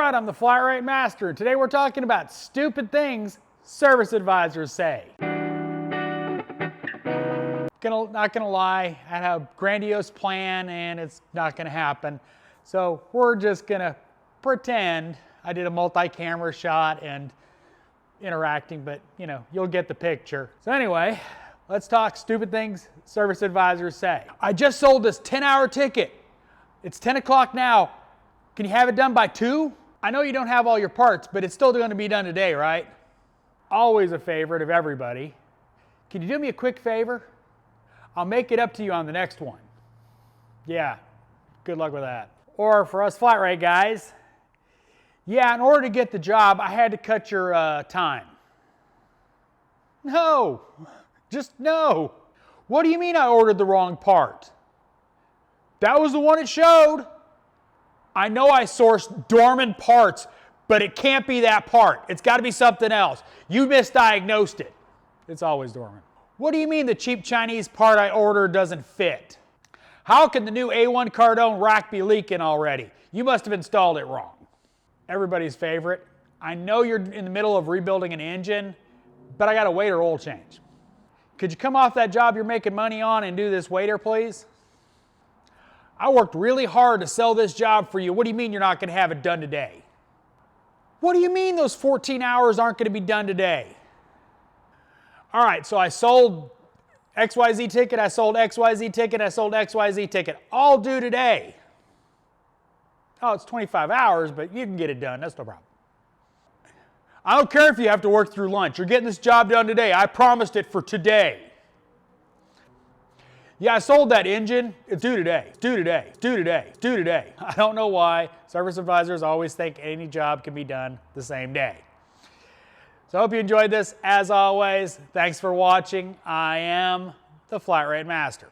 right, I'm the flat rate master. Today we're talking about stupid things service advisors say. Not gonna lie, I had a grandiose plan and it's not gonna happen. So we're just gonna pretend I did a multi-camera shot and interacting, but you know, you'll get the picture. So anyway, let's talk stupid things service advisors say. I just sold this 10-hour ticket. It's 10 o'clock now. Can you have it done by 2? I know you don't have all your parts, but it's still going to be done today, right? Always a favorite of everybody. Can you do me a quick favor? I'll make it up to you on the next one. Yeah, good luck with that. Or for us flat rate guys, yeah, in order to get the job, I had to cut your time. No, just no. What do you mean I ordered the wrong part? That was the one it showed. I know I sourced Dorman parts, but it can't be that part. It's got to be something else. You misdiagnosed it. It's always Dorman. What do you mean the cheap Chinese part I ordered doesn't fit? How can the new A1 Cardone rack be leaking already? You must have installed it wrong. Everybody's favorite. I know you're in the middle of rebuilding an engine, but I got a waiter oil change. Could you come off that job you're making money on and do this waiter, please? I worked really hard to sell this job for you. What do you mean you're not going to have it done today? What do you mean those 14 hours aren't going to be done today? All right, so I sold XYZ ticket, I sold XYZ ticket, I sold XYZ ticket. All due today. Oh, it's 25 hours, but you can get it done. That's no problem. I don't care if you have to work through lunch. You're getting this job done today. I promised it for today. Yeah, I sold that engine. It's due today. It's due today. It's due today. It's due today. I don't know why. Service advisors always think any job can be done the same day. So I hope you enjoyed this. As always, thanks for watching. I am the Flat Rate Master.